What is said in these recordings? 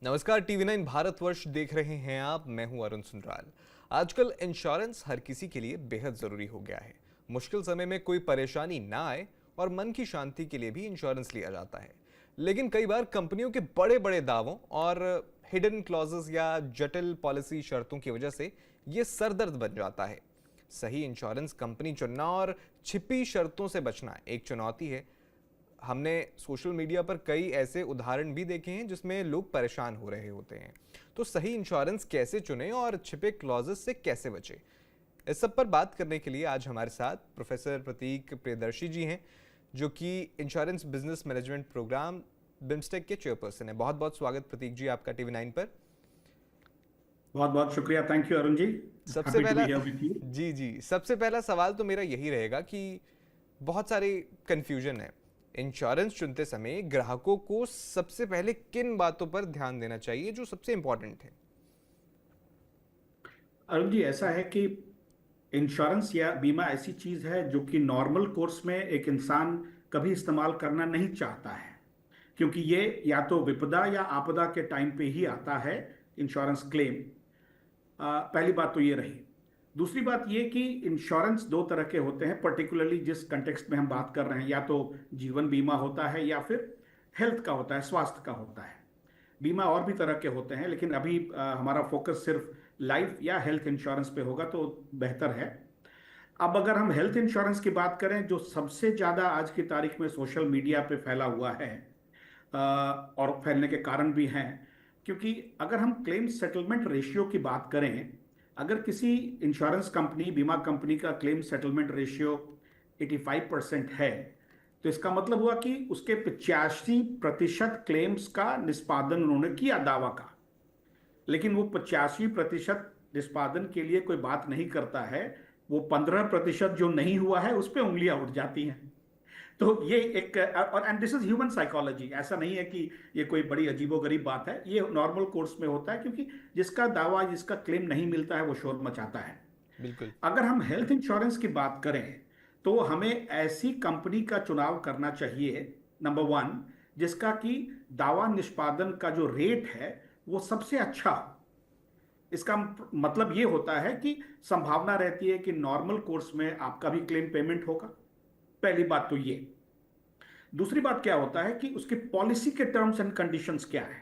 नमस्कार, टीवी 9 भारतवर्ष देख रहे हैं आप। मैं हूं अरुण सुंदराल। आजकल इंश्योरेंस हर किसी के लिए बेहद जरूरी हो गया है। मुश्किल समय में कोई परेशानी ना आए और मन की शांति के लिए भी इंश्योरेंस लिया जाता है। लेकिन कई बार कंपनियों के बड़े बड़े दावों और हिडन क्लॉजेस या जटिल पॉलिसी शर्तों की वजह से ये सरदर्द बन जाता है। सही इंश्योरेंस कंपनी चुनना और छिपी शर्तों से बचना एक चुनौती है। हमने सोशल मीडिया पर कई ऐसे उदाहरण भी देखे हैं जिसमें लोग परेशान हो रहे होते हैं। तो सही इंश्योरेंस कैसे चुनें और छिपे क्लॉजेस से कैसे बचें, इस सब पर बात करने के लिए आज हमारे साथ प्रोफेसर प्रतीक प्रियदर्शी जी हैं, जो कि insurance business management programme BIMTECH के चेयरपर्सन है। बहुत बहुत स्वागत प्रतीक जी आपका टीवी 9 पर। बहुत बहुत शुक्रिया। Thank you Arun ji. सबसे हैप्पी टू बी पहला हियर विद यू। जी जी, सबसे पहला सवाल तो मेरा यही रहेगा कि बहुत सारी कंफ्यूजन है। इंश्योरेंस चुनते समय ग्राहकों को सबसे पहले किन बातों पर ध्यान देना चाहिए जो सबसे इंपॉर्टेंट है? अरुण जी, ऐसा है कि इंश्योरेंस या बीमा ऐसी चीज है जो कि नॉर्मल कोर्स में एक इंसान कभी इस्तेमाल करना नहीं चाहता है, क्योंकि ये या तो विपदा या आपदा के टाइम पे ही आता है। इंश्योरेंस क्लेम, पहली बात तो ये रही। दूसरी बात ये कि इंश्योरेंस दो तरह के होते हैं, पर्टिकुलरली जिस कंटेक्स्ट में हम बात कर रहे हैं। या तो जीवन बीमा होता है या फिर हेल्थ का होता है, स्वास्थ्य का होता है। बीमा और भी तरह के होते हैं, लेकिन अभी हमारा फोकस सिर्फ लाइफ या हेल्थ इंश्योरेंस पे होगा तो बेहतर है। अब अगर हम हेल्थ इंश्योरेंस की बात करें, जो सबसे ज्यादा आज की तारीख में सोशल मीडिया पे फैला हुआ है, और फैलने के कारण भी हैं, क्योंकि अगर हम क्लेम सेटलमेंट रेशियो की बात करें, अगर किसी इंश्योरेंस कंपनी, बीमा कंपनी का क्लेम सेटलमेंट रेशियो 85% है, तो इसका मतलब हुआ कि उसके 85% क्लेम्स का निष्पादन उन्होंने किया, दावा का। लेकिन वो 85% निष्पादन के लिए कोई बात नहीं करता है। वो 15% जो नहीं हुआ है उस पर उंगलियां उठ जाती हैं। तो ये एक, और and this is human psychology. ऐसा नहीं है कि ये कोई बड़ी अजीबोगरीब बात है, ये नॉर्मल कोर्स में होता है, क्योंकि जिसका दावा, जिसका क्लेम नहीं मिलता है, वो शोर मचाता है। बिल्कुल। अगर हम हेल्थ इंश्योरेंस की बात करें, तो हमें ऐसी कंपनी का चुनाव करना चाहिए, नंबर वन, जिसका कि दावा निष्पादन का जो रेट है वो सबसे अच्छा हो। इसका मतलब ये होता है कि संभावना रहती है कि नॉर्मल कोर्स में आपका भी क्लेम पेमेंट होगा। पहली बात तो ये। दूसरी बात क्या होता है कि उसकी पॉलिसी के टर्म्स एंड कंडीशंस क्या है,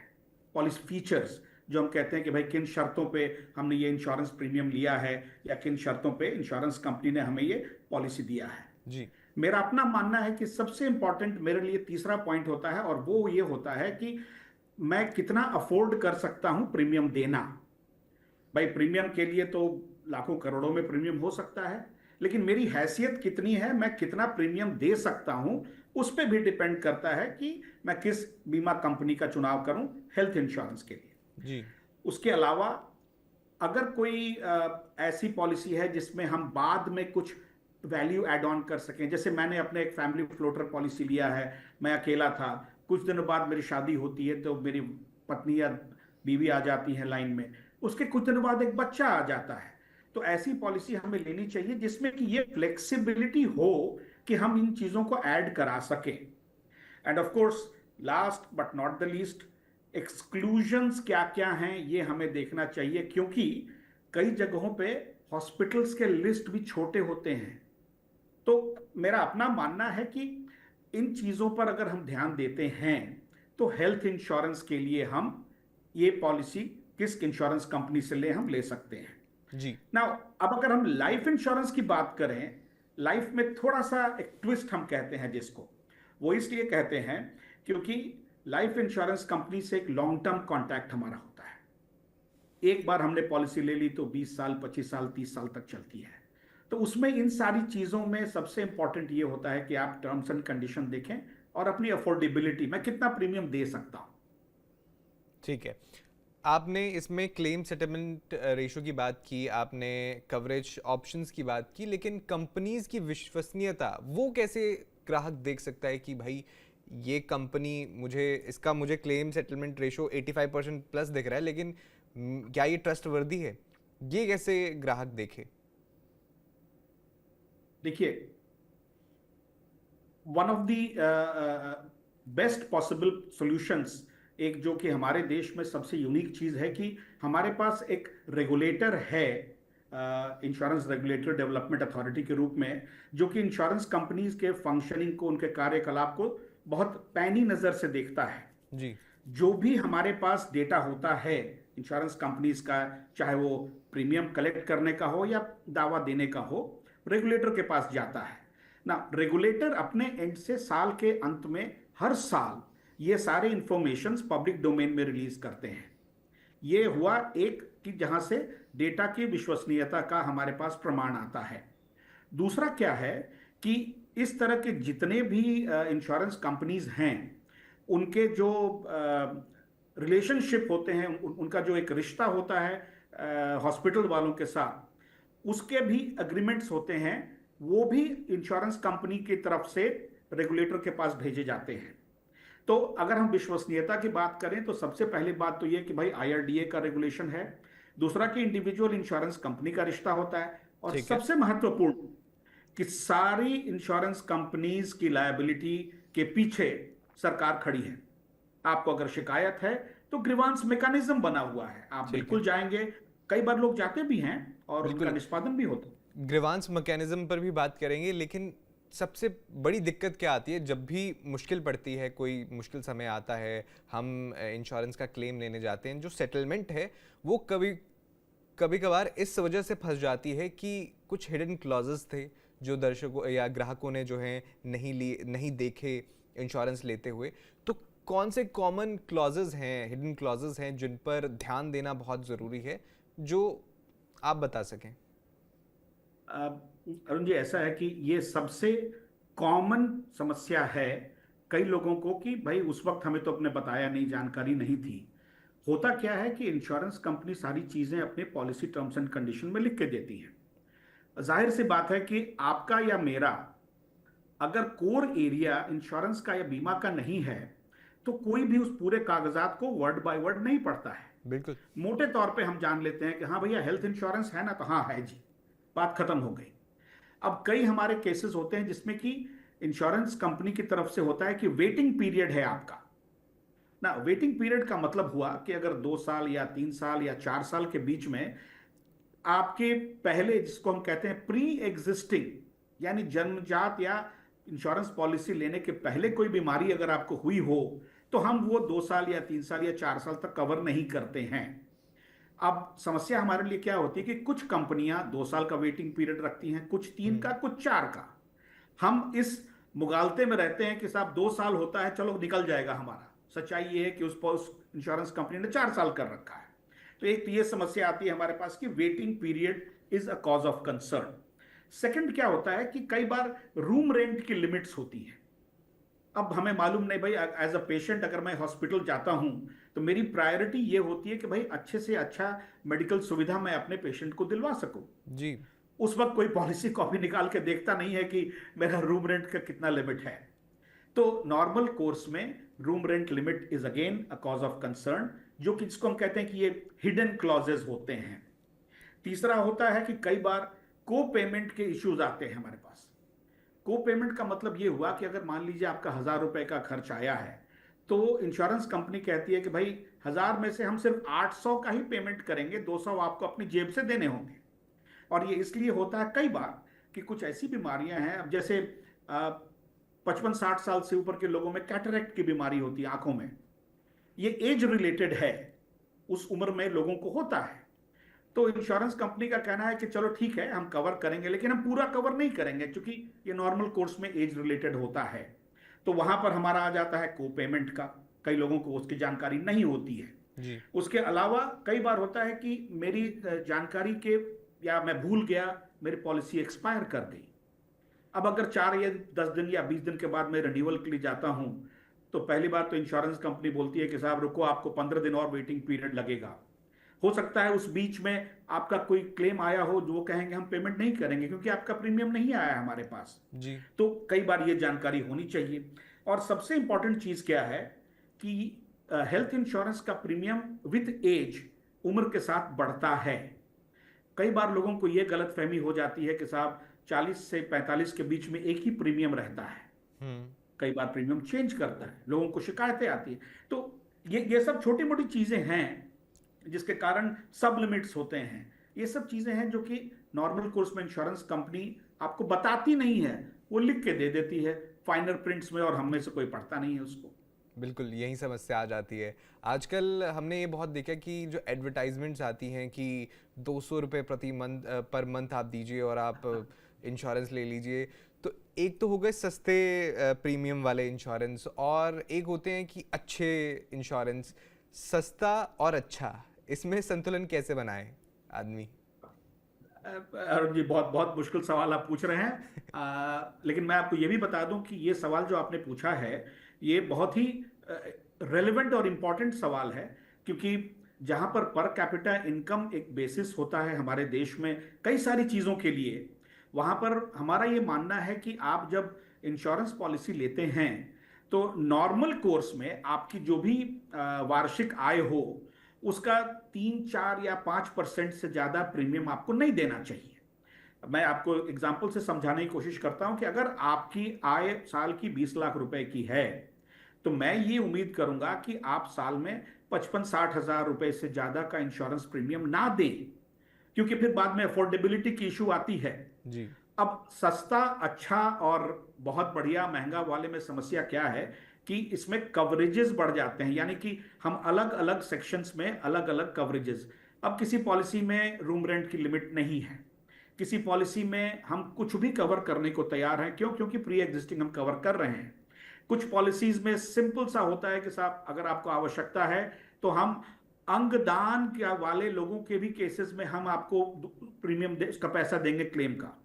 पॉलिसी फीचर्स, जो हम कहते हैं कि भाई किन शर्तों पे हमने ये इंश्योरेंस प्रीमियम लिया है, या किन शर्तों पे इंश्योरेंस कंपनी ने हमें ये पॉलिसी दिया है। जी। मेरा अपना मानना है कि सबसे इंपॉर्टेंट मेरे लिए तीसरा पॉइंट होता है, और वो ये होता है कि मैं कितना अफोर्ड कर सकता हूं प्रीमियम देना। भाई, प्रीमियम के लिए तो लाखों करोड़ों में प्रीमियम हो सकता है, लेकिन मेरी हैसियत कितनी है, मैं कितना प्रीमियम दे सकता हूं, उस पर भी डिपेंड करता है कि मैं किस बीमा कंपनी का चुनाव करूं हेल्थ इंश्योरेंस के लिए। जी। उसके अलावा अगर कोई ऐसी पॉलिसी है जिसमें हम बाद में कुछ वैल्यू एड ऑन कर सकें, जैसे मैंने अपने एक फैमिली फ्लोटर पॉलिसी लिया है। मैं अकेला था, कुछ दिनों बाद मेरी शादी होती है, तो मेरी पत्नी या बीवी आ जाती है लाइन में, उसके कुछ दिनों बाद एक बच्चा आ जाता है। तो ऐसी पॉलिसी हमें लेनी चाहिए जिसमें कि ये फ्लेक्सिबिलिटी हो कि हम इन चीजों को ऐड करा सकें। End of course, last but not the least, exclusions क्या क्या हैं ये हमें देखना चाहिए, क्योंकि कई जगहों पे हॉस्पिटल्स के लिस्ट भी छोटे होते हैं। तो मेरा अपना मानना है कि इन चीजों पर अगर हम ध्यान देते हैं, तो हेल्थ इंश्योरेंस के लिए हम ये पॉलिसी किस इंश्योरेंस कंपनी से हम ले सकते हैं। जी। ना, अब अगर हम लाइफ इंश्योरेंस की बात करें, लाइफ में थोड़ा सा एक ट्विस्ट हम कहते हैं जिसको, वो इसलिए कहते हैं क्योंकि लाइफ इंश्योरेंस कंपनी से एक लॉन्ग टर्म कॉन्ट्रैक्ट हमारा होता है। एक बार हमने पॉलिसी ले ली तो 20 साल, 25 साल, 30 साल तक चलती है। तो उसमें इन सारी चीजों में सबसे इंपॉर्टेंट ये होता है कि आप टर्म्स एंड कंडीशन देखें और अपनी अफोर्डेबिलिटी, मैं कितना प्रीमियम दे सकता हूं। ठीक है। आपने इसमें क्लेम सेटलमेंट रेशो की बात की, आपने कवरेज ऑप्शंस की बात की, लेकिन कंपनीज की विश्वसनीयता वो कैसे ग्राहक देख सकता है कि भाई ये कंपनी मुझे क्लेम सेटलमेंट रेशो 85% प्लस दिख रहा है, लेकिन क्या ये ट्रस्ट वर्दी है? ये कैसे ग्राहक देखे? देखिए, one of the best possible solutions एक जो कि हमारे देश में सबसे यूनिक चीज़ है कि हमारे पास एक रेगुलेटर है, इंश्योरेंस रेगुलेटरी डेवलपमेंट अथॉरिटी के रूप में, जो कि इंश्योरेंस कंपनीज के फंक्शनिंग को, उनके कार्यकलाप को बहुत पैनी नज़र से देखता है। जी। जो भी हमारे पास डेटा होता है इंश्योरेंस कंपनीज का, चाहे वो प्रीमियम कलेक्ट करने का हो या दावा देने का हो, रेगुलेटर के पास जाता है ना। रेगुलेटर अपने एंड से साल के अंत में हर साल ये सारे इंफॉर्मेशंस पब्लिक डोमेन में रिलीज करते हैं। ये हुआ एक कि जहां से डेटा की विश्वसनीयता का हमारे पास प्रमाण आता है। दूसरा क्या है कि इस तरह के जितने भी इंश्योरेंस कंपनीज हैं, उनके जो रिलेशनशिप होते हैं, उनका जो एक रिश्ता होता है हॉस्पिटल वालों के साथ, उसके भी अग्रीमेंट्स होते हैं, वो भी इंश्योरेंस कंपनी की तरफ से रेगुलेटर के पास भेजे जाते हैं। तो अगर हम विश्वसनीयता की बात करें तो सबसे पहली बात तो ये कि भाई आईआरडीए का रेगुलेशन है। दूसरा कि इंडिविजुअल इंश्योरेंस कंपनी का रिश्ता होता है। और ठीक है। सबसे महत्वपूर्ण कि सारी इंश्योरेंस कंपनीज की लायबिलिटी के पीछे सरकार खड़ी है। आपको अगर शिकायत है तो ग्रीवांस मैकेनिज्म बना हुआ है, आप ठीक है। बिल्कुल जाएंगे। कई बार लोग जाते भी हैं और उनका बिल्कुल। निष्पादन भी होता है। ग्रीवांस मैकेनिज्म पर भी बात करेंगे, लेकिन सबसे बड़ी दिक्कत क्या आती है जब भी मुश्किल पड़ती है, कोई मुश्किल समय आता है, हम इंश्योरेंस का क्लेम लेने जाते हैं, जो सेटलमेंट है वो कभी कभी कभार इस वजह से फंस जाती है कि कुछ हिडन क्लॉजेस थे जो दर्शकों या ग्राहकों ने जो है नहीं देखे इंश्योरेंस लेते हुए। तो कौन से कॉमन क्लॉजेस हैं, हिडन क्लॉजेस हैं जिन पर ध्यान देना बहुत ज़रूरी है, जो आप बता सकें? अरुण जी, ऐसा है कि ये सबसे कॉमन समस्या है कई लोगों को कि भाई उस वक्त हमें तो अपने बताया नहीं, जानकारी नहीं थी। होता क्या है कि इंश्योरेंस कंपनी सारी चीजें अपने पॉलिसी टर्म्स एंड कंडीशन में लिख के देती है। जाहिर सी बात है कि आपका या मेरा अगर कोर एरिया इंश्योरेंस का या बीमा का नहीं है, तो कोई भी उस पूरे कागजात को वर्ड बाय वर्ड नहीं पढ़ता है। बिल्कुल। मोटे तौर पे हम जान लेते हैं कि हाँ भैया हेल्थ इंश्योरेंस है ना, तो हाँ है जी, बात खत्म हो गई। अब कई हमारे केसेस होते हैं जिसमें कि इंश्योरेंस कंपनी की तरफ से होता है कि वेटिंग पीरियड है आपका ना। वेटिंग पीरियड का मतलब हुआ कि अगर 2 साल या 3 साल या 4 साल के बीच में आपके पहले, जिसको हम कहते हैं प्री एग्जिस्टिंग, यानी जन्मजात या इंश्योरेंस पॉलिसी लेने के पहले कोई बीमारी अगर आपको हुई हो, तो हम वो 2 साल या 3 साल या 4 साल तक कवर नहीं करते हैं। अब समस्या हमारे लिए क्या होती है कि कुछ कंपनियां 2 साल का वेटिंग पीरियड रखती हैं, कुछ 3 का, कुछ 4 का। हम इस मुगालते में रहते हैं कि साहब 2 साल होता है, चलो निकल जाएगा हमारा। सच्चाई ये है कि उस इंश्योरेंस कंपनी ने 4 साल कर रखा है। तो एक तो ये समस्या आती है हमारे पास कि waiting period is a cause of concern. Second क्या होता है कि कई बार रूम रेंट की लिमिट्स होती है। अब हमें मालूम नहीं भाई, एज अ पेशेंट अगर मैं हॉस्पिटल जाता हूं तो मेरी प्रायोरिटी ये होती है कि भाई अच्छे से अच्छा मेडिकल सुविधा मैं अपने पेशेंट को दिलवा सकूं। जी। उस वक्त कोई पॉलिसी कॉपी निकाल के देखता नहीं है कि मेरा रूम रेंट का कितना लिमिट है। तो नॉर्मल कोर्स में room rent limit is again a cause of concern, जो कि जिसको हम कहते हैं कि ये हिडन क्लॉजेज होते हैं। तीसरा होता है कि कई बार को पेमेंट के इश्यूज आते हैं हमारे पास। को पेमेंट का मतलब ये हुआ कि अगर मान लीजिए आपका 1,000 रुपए का खर्च आया है, तो इंश्योरेंस कंपनी कहती है कि भाई 1,000 में से हम सिर्फ 800 का ही पेमेंट करेंगे, 200 आपको अपनी जेब से देने होंगे। और ये इसलिए होता है कई बार कि कुछ ऐसी बीमारियां हैं, अब जैसे 55-60 साल से ऊपर के लोगों में कैटरेक्ट की बीमारी होती है आंखों में। ये एज रिलेटेड है, उस उम्र में लोगों को होता है। तो इंश्योरेंस कंपनी का कहना है कि चलो ठीक है, हम कवर करेंगे, लेकिन हम पूरा कवर नहीं करेंगे क्योंकि ये नॉर्मल कोर्स में एज रिलेटेड होता है। तो वहां पर हमारा आ जाता है को पेमेंट का। कई लोगों को उसकी जानकारी नहीं होती है। जी। उसके अलावा कई बार होता है कि मेरी जानकारी के, या मैं भूल गया, मेरी पॉलिसी एक्सपायर कर गई। अब अगर 4 या 10 दिन या 20 दिन के बाद मैं रिन्यूअल के लिए जाता हूं, तो पहली बार तो इंश्योरेंस कंपनी बोलती है कि साहब रुको, आपको 15 दिन और वेटिंग पीरियड लगेगा। हो सकता है उस बीच में आपका कोई क्लेम आया हो, जो वो कहेंगे हम पेमेंट नहीं करेंगे क्योंकि आपका प्रीमियम नहीं आया हमारे पास। जी। तो कई बार ये जानकारी होनी चाहिए। और सबसे इंपॉर्टेंट चीज क्या है कि हेल्थ इंश्योरेंस का प्रीमियम विद एज, उम्र के साथ बढ़ता है। कई बार लोगों को यह गलतफहमी हो जाती है कि साहब 40 से 45 के बीच में एक ही प्रीमियम रहता है। हम्म। कई बार प्रीमियम चेंज करता है, लोगों को शिकायतें आती है। तो ये सब छोटी मोटी चीजें हैं जिसके कारण सब लिमिट्स होते हैं। ये सब चीजें हैं जो कि नॉर्मल कोर्स में इंश्योरेंस कंपनी आपको बताती नहीं है, वो लिख के दे देती है फाइनल प्रिंट्स में, और हम में से कोई पढ़ता नहीं है उसको। बिल्कुल यही समस्या आ जाती है। आजकल हमने ये बहुत देखा कि जो एडवर्टाइजमेंट्स आती हैं कि 200 रुपये प्रति मंथ पर मंथ आप दीजिए और आप इंश्योरेंस ले लीजिए। तो एक तो हो गए सस्ते प्रीमियम वाले इंश्योरेंस, और एक होते हैं कि अच्छे इंश्योरेंस। सस्ता और अच्छा, इसमें संतुलन कैसे बनाए आदमी? अरुण जी, बहुत बहुत मुश्किल सवाल आप पूछ रहे हैं। लेकिन मैं आपको ये भी बता दूं कि ये सवाल जो आपने पूछा है, ये बहुत ही रेलेवेंट और इम्पॉर्टेंट सवाल है। क्योंकि जहां पर कैपिटा इनकम एक बेसिस होता है हमारे देश में कई सारी चीज़ों के लिए, वहां पर हमारा ये मानना है कि आप जब इंश्योरेंस पॉलिसी लेते हैं तो नॉर्मल कोर्स में आपकी जो भी वार्षिक आय हो उसका 3, 4 या 5% से ज्यादा प्रीमियम आपको नहीं देना चाहिए। मैं आपको एग्जाम्पल से समझाने की कोशिश करता हूं कि अगर आपकी आय साल की 20 लाख रुपए की है, तो मैं ये उम्मीद करूंगा कि आप साल में 55-60 हजार रुपए से ज्यादा का इंश्योरेंस प्रीमियम ना दें, क्योंकि फिर बाद में अफोर्डेबिलिटी की इशू आती है। जी। अब सस्ता, अच्छा और बहुत बढ़िया, महंगा वाले में समस्या क्या है कि इसमें कवरेजेस बढ़ जाते हैं, यानी कि हम अलग अलग सेक्शंस में अलग अलग कवरेजेस। अब किसी पॉलिसी में रूम रेंट की लिमिट नहीं है, किसी पॉलिसी में हम कुछ भी कवर करने को तैयार हैं, क्यों? क्योंकि प्री एग्जिस्टिंग हम कवर कर रहे हैं। कुछ पॉलिसीज में सिंपल सा होता है कि साहब अगर आपको आवश्यकता है तो हम अंगदान क्या वाले लोगों के भी केसेस में हम आपको प्रीमियम उसका पैसा देंगे क्लेम का।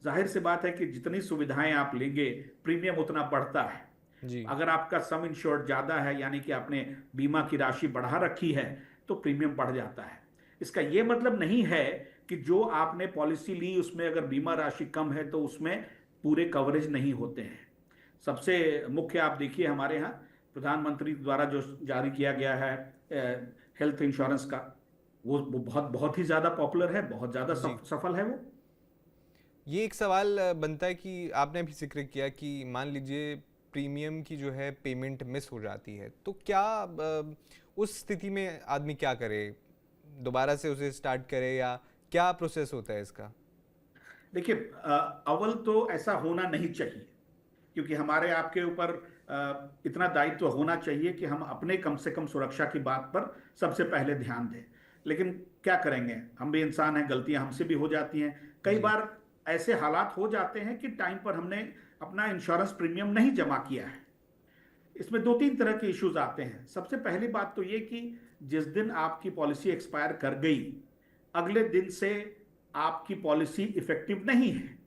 जाहिर सी बात है कि जितनी सुविधाएं आप लेंगे प्रीमियम उतना बढ़ता है। जी। अगर आपका सम इंश्योर्ड ज्यादा है, यानी कि आपने बीमा की राशि बढ़ा रखी है, तो प्रीमियम बढ़ जाता है। इसका यह मतलब नहीं है कि जो आपने पॉलिसी ली उसमें अगर बीमा राशि कम है तो उसमें पूरे कवरेज नहीं होते हैं। सबसे मुख्य आप देखिए, हमारे यहाँ प्रधानमंत्री द्वारा जो जारी किया गया है हेल्थ इंश्योरेंस का, वो बहुत बहुत ही ज्यादा पॉपुलर है, बहुत ज्यादा जी। सफल है वो। ये एक सवाल बनता है कि आपने भी जिक्र किया कि मान लीजिए प्रीमियम की जो है पेमेंट मिस हो जाती है, तो क्या उस स्थिति में आदमी क्या करे? दोबारा से उसे स्टार्ट करे, या क्या प्रोसेस होता है इसका? देखिए, अव्वल तो ऐसा होना नहीं चाहिए, क्योंकि हमारे आपके ऊपर इतना दायित्व होना चाहिए कि हम अपने कम से कम सुरक्षा की बात पर सबसे पहले ध्यान दें। लेकिन क्या करेंगे, हम भी इंसान हैं, गलतियां हमसे भी हो जाती हैं। कई जी। बार ऐसे हालात हो जाते हैं कि टाइम पर हमने अपना इंश्योरेंस प्रीमियम नहीं जमा किया है। इसमें दो तीन तरह के इश्यूज आते हैं। सबसे पहली बात तो ये कि जिस दिन आपकी पॉलिसी एक्सपायर कर गई, अगले दिन से आपकी पॉलिसी इफेक्टिव नहीं है।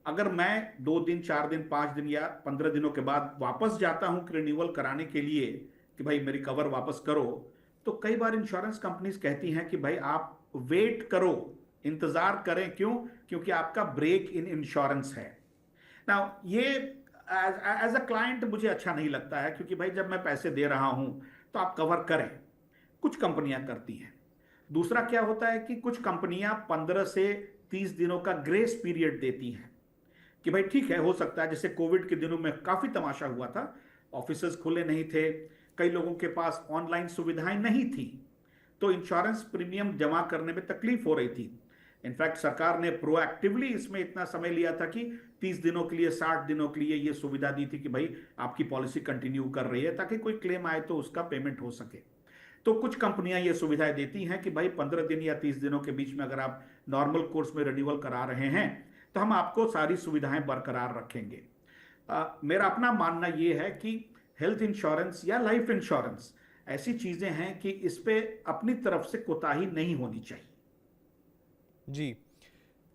अगर मैं 2 दिन, 4 दिन, 5 दिन या 15 दिनों के बाद वापस जाता हूं रिन्यूअल कराने के लिए कि भाई मेरी कवर वापस करो, तो कई बार इंश्योरेंस कंपनीज कहती हैं कि भाई आप वेट करो, इंतजार करें। क्यों? क्योंकि आपका ब्रेक इन इंश्योरेंस है ना। ये एज अ क्लाइंट मुझे अच्छा नहीं लगता है, क्योंकि भाई जब मैं पैसे दे रहा हूं तो आप कवर करें। कुछ कंपनियां करती हैं। दूसरा क्या होता है कि कुछ कंपनियां 15 से 30 दिनों का ग्रेस पीरियड देती हैं कि भाई ठीक है, हो सकता है, जैसे कोविड के दिनों में काफी तमाशा हुआ था, ऑफिसेज खुले नहीं थे, कई लोगों के पास ऑनलाइन सुविधाएं नहीं थी, तो इंश्योरेंस प्रीमियम जमा करने में तकलीफ हो रही थी। इनफैक्ट सरकार ने प्रोएक्टिवली इसमें इतना समय लिया था कि 30 दिनों के लिए, 60 दिनों के लिए ये सुविधा दी थी कि भाई आपकी पॉलिसी कंटिन्यू कर रही है, ताकि कोई क्लेम आए तो उसका पेमेंट हो सके। तो कुछ कंपनियां ये सुविधाएं देती हैं कि भाई 15 दिन या 30 दिनों के बीच में अगर आप नॉर्मल कोर्स में रिन्यूअल करा रहे हैं तो हम आपको सारी सुविधाएं बरकरार रखेंगे। मेरा अपना मानना यह है कि हेल्थ इंश्योरेंस या लाइफ इंश्योरेंस ऐसी चीजें हैं कि इस पे अपनी तरफ से कोताही नहीं होनी चाहिए। जी।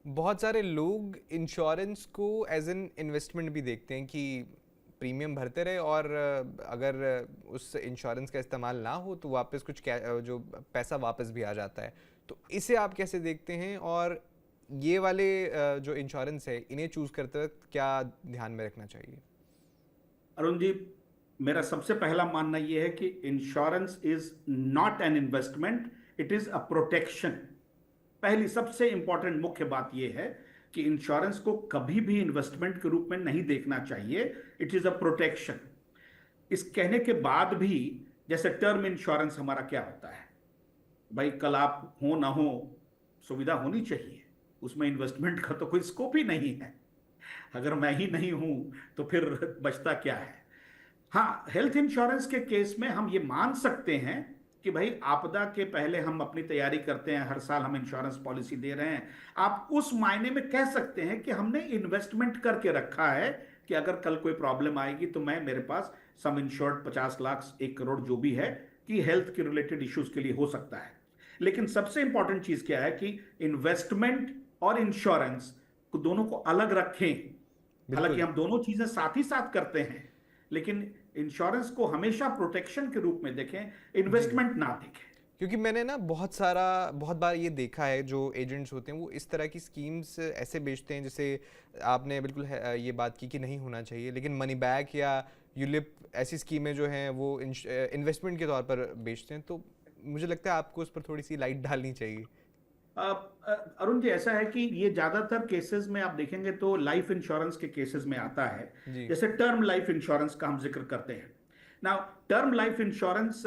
बहुत सारे लोग इंश्योरेंस को एज एन इन्वेस्टमेंट भी देखते हैं कि प्रीमियम भरते रहे, और अगर उस इंश्योरेंस का इस्तेमाल ना हो तो वापस कुछ जो पैसा वापस भी आ जाता है। तो इसे आप कैसे देखते हैं, और ये वाले जो इंश्योरेंस है इन्हें चूज करते वक्त क्या ध्यान में रखना चाहिए? अरुण जी, मेरा सबसे पहला मानना यह है कि insurance is not an investment, it is a protection. पहली सबसे इंपॉर्टेंट मुख्य बात यह है कि इंश्योरेंस को कभी भी इन्वेस्टमेंट के रूप में नहीं देखना चाहिए, इट इज अ प्रोटेक्शन। इस कहने के बाद भी जैसे टर्म इंश्योरेंस हमारा क्या होता है, भाई कल आप हो ना हो, सुविधा होनी चाहिए, उसमें इन्वेस्टमेंट का तो कोई स्कोप ही नहीं है। अगर मैं ही नहीं हूं तो फिर बचता क्या है। हाँ, हेल्थ इंश्योरेंस के केस में हम ये मान सकते हैं कि भाई आपदा के पहले हम अपनी तैयारी करते हैं, हर साल हम इंश्योरेंस पॉलिसी दे रहे हैं। आप उस मायने में कह सकते हैं कि हमने इन्वेस्टमेंट करके रखा है कि अगर कल कोई प्रॉब्लम आएगी तो मैं, मेरे पास सम इंश्योर्ड 50 लाख 1 करोड़ जो भी है कि हेल्थ के रिलेटेड इश्यूज के लिए हो सकता है। लेकिन सबसे इंपॉर्टेंट चीज क्या है कि इन्वेस्टमेंट और इंश्योरेंस को दोनों को अलग रखें। हालांकि बिल्कुल। हम दोनों चीजें साथ ही साथ करते हैं, लेकिन इंश्योरेंस को हमेशा प्रोटेक्शन के रूप में देखें, जी, इन्वेस्टमेंट ना देखें। क्योंकि मैंने ना बहुत बार ये देखा है, जो एजेंट्स होते हैं वो इस तरह की स्कीम्स ऐसे बेचते हैं, जैसे आपने बिल्कुल ये बात की कि नहीं होना चाहिए, लेकिन मनी बैक या यूलिप ऐसी स्कीमें जो हैं वो इन्वेस्टमेंट के तौर पर बेचते हैं। तो मुझे लगता है आपको उस पर थोड़ी सी लाइट डालनी चाहिए। अरुण जी, ऐसा है कि ये ज्यादातर केसेस में आप देखेंगे तो लाइफ इंश्योरेंस के केसेस में आता है। जी। जैसे टर्म लाइफ इंश्योरेंस का हम जिक्र करते हैं ना, term life insurance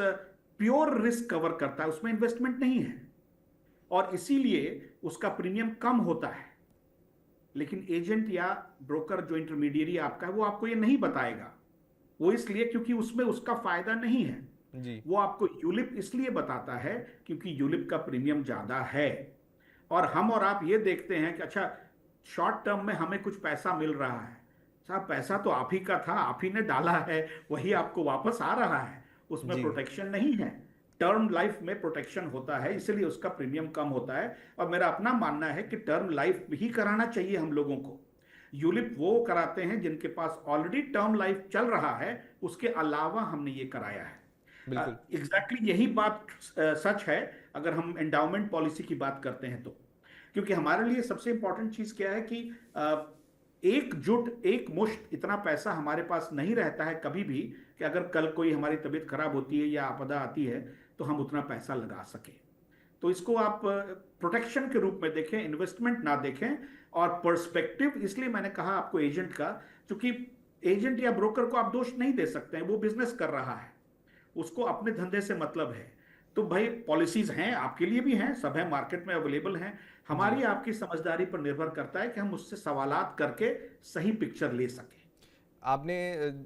pure risk cover करता है, उसमें इन्वेस्टमेंट नहीं है और इसीलिए उसका प्रीमियम कम होता है। लेकिन एजेंट या ब्रोकर जो इंटरमीडियरी आपका है वो आपको ये नहीं बताएगा। वो इसलिए क्योंकि उसमें उसका फायदा नहीं है। जी। वो आपको यूलिप इसलिए बताता है क्योंकि यूलिप का प्रीमियम ज्यादा है। और हम और आप ये देखते हैं कि अच्छा, शॉर्ट टर्म में हमें कुछ पैसा मिल रहा है। साहब, पैसा तो आप ही का था, आप ही ने डाला है, वही आपको वापस आ रहा है, उसमें जी। प्रोटेक्शन नहीं है। टर्म लाइफ में प्रोटेक्शन होता है, इसलिए उसका प्रीमियम कम होता है। और मेरा अपना मानना है कि टर्म लाइफ ही कराना चाहिए हम लोगों को। यूलिप वो कराते हैं जिनके पास ऑलरेडी टर्म लाइफ चल रहा है, उसके अलावा हमने ये कराया है। बिल्कुल। एग्जैक्टली यही बात सच है अगर हम एंडाउमेंट पॉलिसी की बात करते हैं तो। क्योंकि हमारे लिए सबसे इंपॉर्टेंट चीज क्या है कि एकजुट एक मुश्त इतना पैसा हमारे पास नहीं रहता है कभी भी कि अगर कल कोई हमारी तबीयत खराब होती है या आपदा आती है तो हम उतना पैसा लगा सके। तो इसको आप प्रोटेक्शन के रूप में देखें, इन्वेस्टमेंट ना देखें। और पर्सपेक्टिव, इसलिए मैंने कहा आपको एजेंट का, क्योंकि एजेंट या ब्रोकर को आप दोष नहीं दे सकते हैं, वो बिजनेस कर रहा है, उसको अपने धंधे से मतलब है। तो भाई पॉलिसीज हैं, आपके लिए भी हैं, सब है, मार्केट में अवेलेबल हैं। जी। हमारी आपकी समझदारी पर निर्भर करता है कि हम उससे सवालात करके सही पिक्चर ले सकें। आपने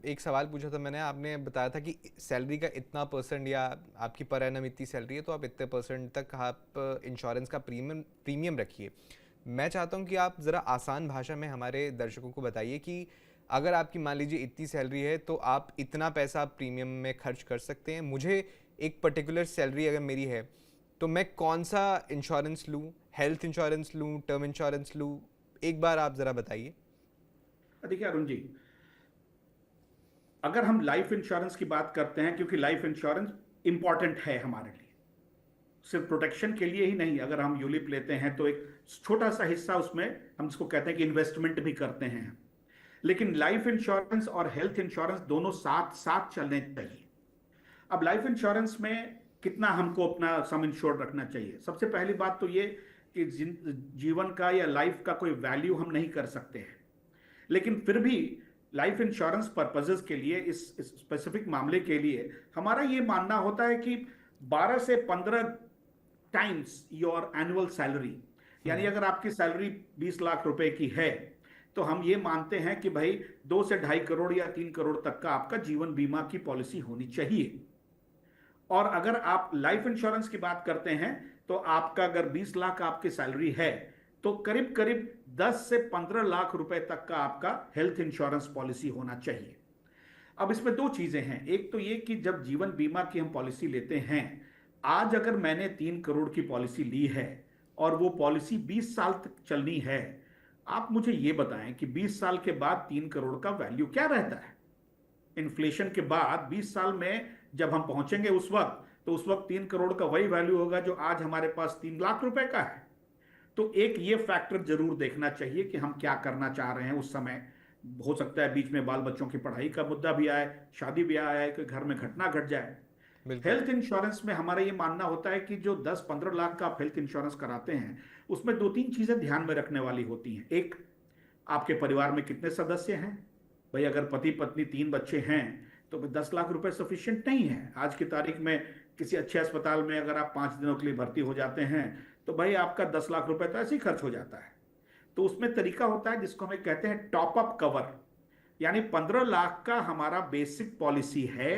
एक सवाल पूछा था मैंने, आपने बताया था कि सैलरी का इतना परसेंट या आपकी पर एनम इतनी सैलरी है तो आप इतने परसेंट तक आप इंश्योरेंस का प्रीमियम रखिए। मैं चाहता हूं कि आप ज़रा आसान भाषा में हमारे दर्शकों को बताइए कि अगर आपकी मान लीजिए इतनी सैलरी है तो आप इतना पैसा प्रीमियम में खर्च कर सकते हैं। मुझे एक पर्टिकुलर सैलरी अगर मेरी है तो मैं कौन सा इंश्योरेंस लूँ, हेल्थ इंश्योरेंस लूँ, टर्म इंश्योरेंस लूँ, एक बार आप ज़रा बताइए। देखिए अरुण जी, अगर हम लाइफ इंश्योरेंस की बात करते हैं, क्योंकि लाइफ इंश्योरेंस इंपॉर्टेंट है हमारे लिए, सिर्फ प्रोटेक्शन के लिए ही नहीं। अगर हम यूलिप लेते हैं तो एक छोटा सा हिस्सा उसमें हम जिसको कहते हैं कि इन्वेस्टमेंट भी करते हैं। लेकिन लाइफ इंश्योरेंस और हेल्थ इंश्योरेंस दोनों साथ साथ चलने चाहिए। अब लाइफ इंश्योरेंस में कितना हमको अपना सम इंश्योर्ड रखना चाहिए? सबसे पहली बात तो ये कि जीवन का या लाइफ का कोई वैल्यू हम नहीं कर सकते हैं, लेकिन फिर भी लाइफ इंश्योरेंस पर्पजेस के लिए, इस स्पेसिफिक मामले के लिए हमारा ये मानना होता है कि 12 से 15 टाइम्स योर एनुअल सैलरी, यानी अगर आपकी सैलरी 20 लाख रुपए की है तो हम ये मानते हैं कि भाई 2 से 2.5 करोड़ या 3 करोड़ तक का आपका जीवन बीमा की पॉलिसी होनी चाहिए। और अगर आप लाइफ इंश्योरेंस की बात करते हैं तो आपका अगर 20 लाख आपकी सैलरी है तो करीब करीब 10 से 15 लाख रुपए तक का आपका हेल्थ इंश्योरेंस पॉलिसी होना चाहिए। अब इसमें दो चीजें हैं। एक तो ये कि जब जीवन बीमा की हम पॉलिसी लेते हैं, आज अगर मैंने 3 करोड़ की पॉलिसी ली है और वो पॉलिसी 20 साल तक चलनी है, आप मुझे ये बताएं कि 20 साल के बाद 3 करोड़ का वैल्यू क्या रहता है? इन्फ्लेशन के बाद 20 साल में जब हम पहुंचेंगे उस वक्त, तो उस वक्त 3 करोड़ का वही वैल्यू होगा जो आज हमारे पास 3 लाख रुपए का है। तो एक ये फैक्टर जरूर देखना चाहिए कि हम क्या करना चाह रहे हैं उस समय। हो सकता है बीच में बाल बच्चों की पढ़ाई का मुद्दा भी आए, शादी भी आए, कि घर में घटना घट जाए। बिल्कुल। हेल्थ इंश्योरेंस में हमारा ये मानना होता है कि जो 10-15 लाख का आप हेल्थ इंश्योरेंस कराते हैं, उसमें दो तीन चीजें ध्यान में रखने वाली होती हैं। एक, आपके परिवार में कितने सदस्य हैं? भाई अगर पति पत्नी 3 बच्चे हैं तो 10 लाख रुपए सफिशिएंट नहीं है आज की तारीख में। किसी अच्छे अस्पताल में अगर आप 5 दिनों के लिए भर्ती हो जाते हैं तो भाई आपका 10 लाख रुपए तो ऐसे ही खर्च हो जाता है। तो उसमें तरीका होता है जिसको हमें कहते हैं टॉप अप कवर, यानी 15 लाख का हमारा बेसिक पॉलिसी है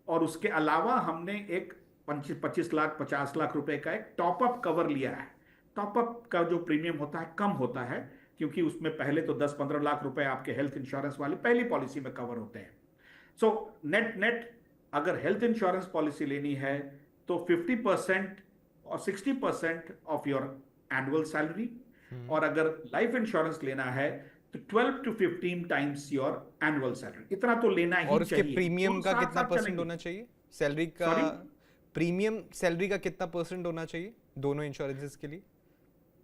और उसके अलावा हमने एक 25 लाख 50 लाख रुपए का एक टॉप अप कवर लिया है। टॉप अप का जो प्रीमियम होता है कम होता है, क्योंकि उसमें पहले तो 10-15 लाख रुपए आपके हेल्थ इंश्योरेंस वाली पहली पॉलिसी में कवर होते हैं। सो नेट नेट अगर हेल्थ इंश्योरेंस पॉलिसी लेनी है तो 50% और 60% ऑफ योर एनुअल सैलरी, और अगर लाइफ इंश्योरेंस लेना है तो 12 to 15 times your annual salary, इतना तो लेना ही और उसके चाहिए। प्रीमियम दोनों का साथ कितना साथ परसेंट चलेंगे। होना चाहिए? सैलरी का सॉरी, प्रीमियम सैलरी का कितना परसेंट होना चाहिए दोनों इंश्योरेंसेस के लिए?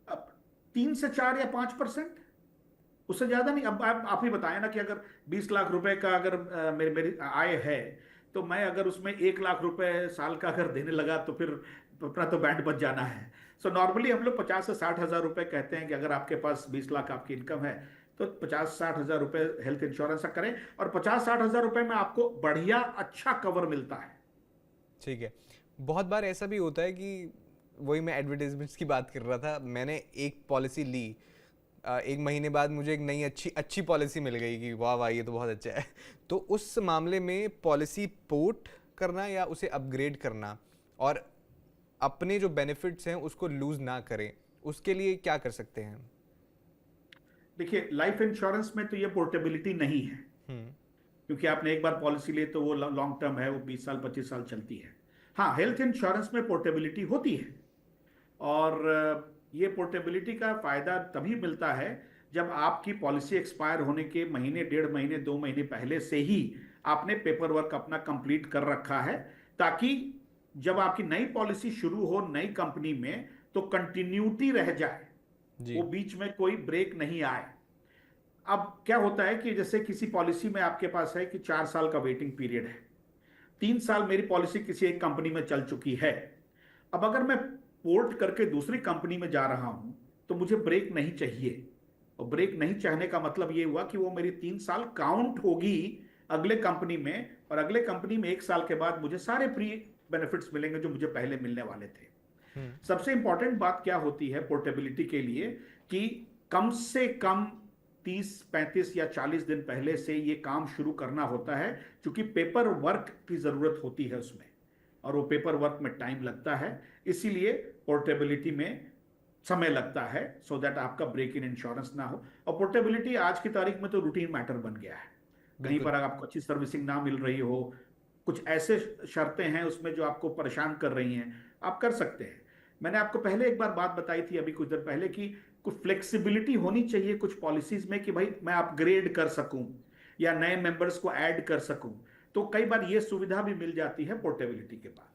अब 3 से 4 या 5%, उससे ज्यादा नहीं। अब आप ही बताएं ना कि अगर 20 लाख रुपए का अगर मेरी आय है तो मैं अगर उसमें 1 लाख रुपए साल का अगर देने लगा तो फिर अपना तो बैंड बच जाना है। सो नॉर्मली हम लोग 50 से 60 हजार रुपए कहते हैं कि अगर आपके पास 20 लाख आपकी इनकम है तो 50-60 हजार रुपए हेल्थ इंश्योरेंस का करें, और 50-60 हजार रुपए में आपको बढ़िया अच्छा कवर मिलता है। ठीक है। बहुत बार ऐसा भी होता है कि वही मैं एडवर्टाइजमेंट्स की बात कर रहा था, मैंने एक पॉलिसी ली, एक महीने बाद मुझे एक नई अच्छी अच्छी पॉलिसी मिल गई कि वाह वाह ये तो बहुत अच्छा है। तो उस मामले में पॉलिसी पोर्ट करना या उसे अपग्रेड करना और अपने जो बेनिफिट्स हैं उसको लूज ना करें, उसके लिए क्या कर सकते हैं? देखिए, लाइफ इंश्योरेंस में तो ये पोर्टेबिलिटी नहीं है, हम्म। क्योंकि आपने एक बार पॉलिसी ली तो वो लॉन्ग टर्म है, वो 20 साल 25 साल चलती है। हाँ, हेल्थ इंश्योरेंस में पोर्टेबिलिटी होती है, और ये पोर्टेबिलिटी का फायदा तभी मिलता है जब आपकी पॉलिसी एक्सपायर होने के महीने, 1.5 महीने 2 महीने पहले से ही आपने पेपर वर्क अपना कंप्लीट कर रखा है, ताकि जब आपकी नई पॉलिसी शुरू हो नई कंपनी में तो कंटिन्यूटी रह जाए, जी। वो बीच में कोई ब्रेक नहीं आए। अब क्या होता है कि जैसे किसी पॉलिसी में आपके पास है कि 4 साल का वेटिंग पीरियड है, 3 साल मेरी पॉलिसी किसी एक कंपनी में चल चुकी है, अब अगर मैं पोर्ट करके दूसरी कंपनी में जा रहा हूं तो मुझे ब्रेक नहीं चाहिए। और ब्रेक नहीं चाहने का मतलब ये हुआ कि वो मेरी 3 साल काउंट होगी अगले कंपनी में, और अगले कंपनी में 1 साल के बाद मुझे सारे प्री बेनिफिट्स मिलेंगे जो मुझे पहले मिलने वाले थे। सबसे इंपॉर्टेंट बात क्या होती है पोर्टेबिलिटी के लिए, कि कम से कम 30 35 या 40 दिन पहले से ये काम शुरू करना होता है, क्योंकि पेपर वर्क की जरूरत होती है उसमें, और वो पेपर वर्क में टाइम लगता है, इसीलिए पोर्टेबिलिटी में समय लगता है, सो दैट आपका ब्रेक इन इंश्योरेंस ना हो। और पोर्टेबिलिटी आज की तारीख में तो रूटीन मैटर बन गया है। कहीं बिल्कुल। पर अगर आपको अच्छी सर्विसिंग ना मिल रही हो, कुछ ऐसे शर्तें हैं उसमें जो आपको परेशान कर रही हैं, आप कर सकते हैं। मैंने आपको पहले एक बार बात बताई थी अभी कुछ देर पहले कि कुछ फ्लेक्सिबिलिटी होनी चाहिए कुछ पॉलिसीज में, कि भाई मैं अपग्रेड कर सकूं या नए मेंबर्स को ऐड कर सकूं, तो कई बार ये सुविधा भी मिल जाती है पोर्टेबिलिटी के बाद।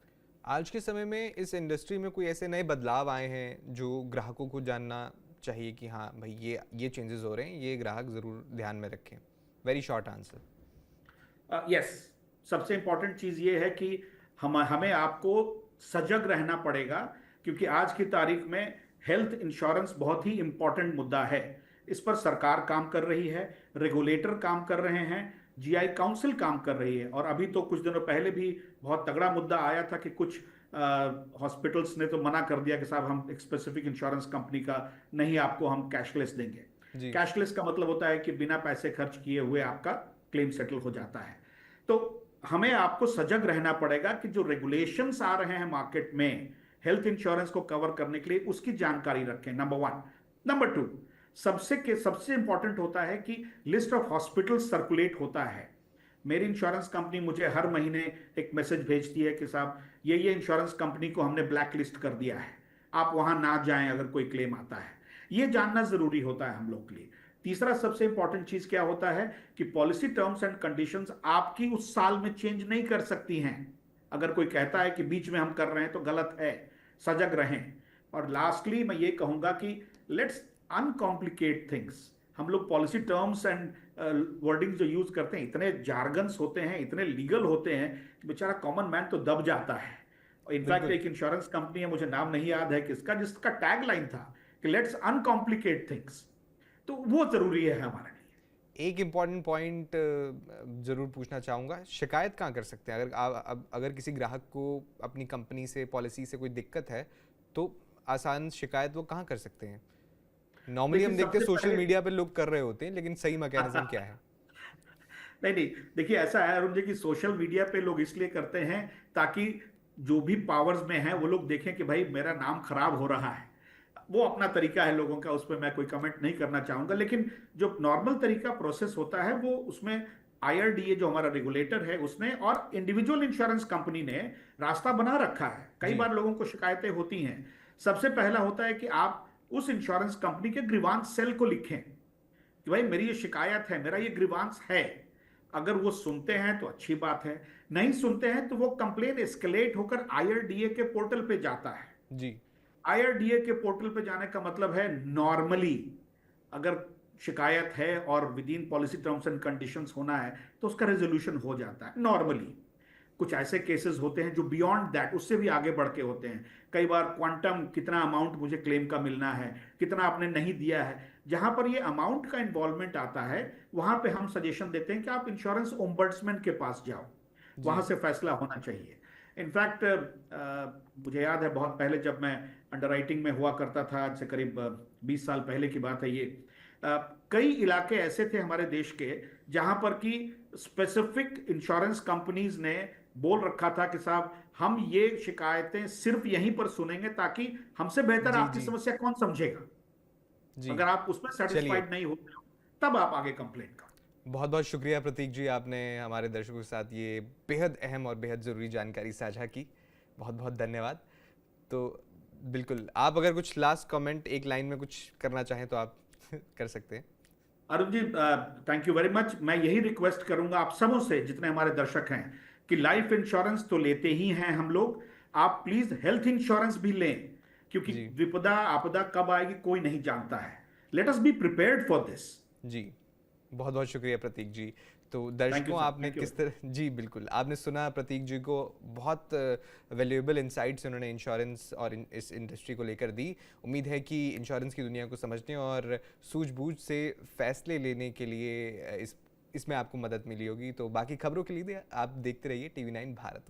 आज के समय में इस इंडस्ट्री में कोई ऐसे नए बदलाव आए हैं जो ग्राहकों को जानना चाहिए कि हाँ भाई ये चेंजेस हो रहे हैं, ये ग्राहक ज़रूर ध्यान में रखें? Very short answer. यस, सबसे इंपॉर्टेंट चीज ये है कि हमें आपको सजग रहना पड़ेगा, क्योंकि आज की तारीख में हेल्थ इंश्योरेंस बहुत ही इंपॉर्टेंट मुद्दा है। इस पर सरकार काम कर रही है, रेगुलेटर काम कर रहे हैं, जीआई काउंसिल काम कर रही है, और अभी तो कुछ दिनों पहले भी बहुत तगड़ा मुद्दा आया था कि कुछ हॉस्पिटल्स ने तो मना कर दिया कि साहब हम एक स्पेसिफिक इंश्योरेंस कंपनी का नहीं, आपको हम कैशलेस देंगे। जी। कैशलेस का मतलब होता है कि बिना पैसे खर्च किए हुए आपका क्लेम सेटल हो जाता है। तो हमें आपको सजग रहना पड़ेगा कि जो रेगुलेशंस आ रहे हैं मार्केट में हेल्थ इंश्योरेंस को कवर करने के लिए, उसकी जानकारी रखें, नंबर 1। नंबर 2, सबसे इंपॉर्टेंट होता है कि लिस्ट ऑफ हॉस्पिटल सर्कुलेट होता है। मेरी इंश्योरेंस कंपनी मुझे हर महीने एक मैसेज भेजती है कि साहब ये इंश्योरेंस कंपनी को हमने ब्लैक लिस्ट कर दिया है, आप वहां ना जाएं अगर कोई क्लेम आता है। ये जानना जरूरी होता है हम लोग के लिए। तीसरा सबसे इंपॉर्टेंट चीज क्या होता है कि पॉलिसी टर्म्स एंड कंडीशंस आपकी उस साल में चेंज नहीं कर सकती हैं। अगर कोई कहता है कि बीच में हम कर रहे हैं तो गलत है, सजग रहें। और लास्टली मैं ये कहूंगा कि लेट्स अनकॉम्प्लिकेट थिंग्स। हम लोग पॉलिसी टर्म्स एंड वर्डिंग जो यूज करते हैं, इतने जार्गन्स होते हैं, इतने लीगल होते हैं कि बेचारा कॉमन मैन तो दब जाता है। इनफैक्ट बिल्कुल। एक इंश्योरेंस कंपनी है, मुझे नाम नहीं याद है किसका, जिसका टैग लाइन था कि लेट्स अनकॉम्प्लिकेट थिंग्स। तो वो जरूरी है हमारे लिए। एक इम्पॉर्टेंट पॉइंट ज़रूर पूछना चाहूँगा, शिकायत कहाँ कर सकते हैं? अगर किसी ग्राहक को अपनी कंपनी से, पॉलिसी से कोई दिक्कत है, तो आसान शिकायत वो कहाँ कर सकते हैं? नॉर्मली देखिए हम देखते हैं सबसे सोशल पहले मीडिया पे लोग कर रहे होते हैं, लेकिन सही मैकेनिज्म क्या है? नहीं नहीं, देखिए ऐसा है अरुण जी कि सोशल मीडिया पे लोग इसलिए करते हैं ताकि जो भी पावर्स में हैं वो लोग देखें कि भाई मेरा नाम खराब हो रहा है। वो अपना तरीका है लोगों का, उस पर मैं कोई कमेंट नहीं करना चाहूंगा, लेकिन जो नॉर्मल तरीका प्रोसेस होता है वो उसमें IRDA जो हमारा रेगुलेटर है उसने और इंडिविजुअल इंश्योरेंस कंपनी ने रास्ता बना रखा है। कई जी, बार लोगों को शिकायतें होती हैं। सबसे पहला होता है कि आप उस इंश्योरेंस कंपनी के ग्रीवांस सेल को लिखें कि भाई मेरी ये शिकायत है, मेरा ये ग्रीवांस है। अगर वो सुनते हैं तो अच्छी बात है, नहीं सुनते हैं तो वो कंप्लेन एस्केलेट होकर IRDA के पोर्टल पे जाता है। जी, IRDA के पोर्टल पे जाने का मतलब है नॉर्मली अगर शिकायत है और with in policy terms and conditions होना है तो उसका रेजोल्यूशन हो जाता है नॉर्मली। कुछ ऐसे केसेस होते हैं जो बियॉन्ड दैट, उससे भी आगे बढ़ के होते हैं। कई बार क्वांटम कितना अमाउंट मुझे क्लेम का मिलना है, कितना आपने नहीं दिया है, जहां पर ये अमाउंट का इन्वॉल्वमेंट आता है वहां पे हम सजेशन देते हैं कि आप इंश्योरेंस ओम्बड्समैन के पास जाओ, वहां जी, से फैसला होना चाहिए। इनफैक्ट मुझे याद है बहुत पहले जब मैं अंडरराइटिंग में हुआ करता था, आज से करीब 20 साल पहले की बात है ये। अ, कई इलाके ऐसे थे हमारे देश के जहां पर कि स्पेसिफिक इंश्योरेंस कंपनीज ने बोल रखा था कि साहब हम ये शिकायतें सिर्फ यहीं पर सुनेंगे ताकि हमसे बेहतर जी, आपकी जी, समस्या कौन समझेगा। जी। अगर आप उसमें चलिए, सेटिस्फाइड नहीं होते हो तब आप आगे कंप्लेन करो। बहुत बहुत शुक्रिया प्रतीक जी, आपने हमारे दर्शकों के साथ ये बेहद अहम और बेहद ज़रूरी जानकारी साझा की। बहुत बहुत धन्यवाद। तो बिल्कुल, आप अगर कुछ लास्ट कमेंट एक लाइन में कुछ करना चाहें तो आप कर सकते हैं। Arun ji thank you very much. मैं यही रिक्वेस्ट करूंगा आप सबों से जितने हमारे दर्शक हैं कि लाइफ इंश्योरेंस तो लेते ही हैं हम लोग, आप प्लीज हेल्थ इंश्योरेंस भी लें, क्योंकि जी, विपदा आपदा कब आएगी कोई नहीं जानता है। Let us be prepared for this. जी। बहुत बहुत शुक्रिया प्रतीक जी। तो थैंक यू दर्शकों, सर, आपने थैंक यू। किस तरह, जी बिल्कुल, आपने सुना प्रतीक जी को, बहुत वैल्यूएबल इंसाइट्स उन्होंने इंश्योरेंस और इस इंडस्ट्री को लेकर दी। उम्मीद है कि इंश्योरेंस की दुनिया को समझने और सूझबूझ से फैसले लेने के लिए इसमें आपको मदद मिली होगी। तो बाकी खबरों के लिए आप देखते रहिए TV9 भारत।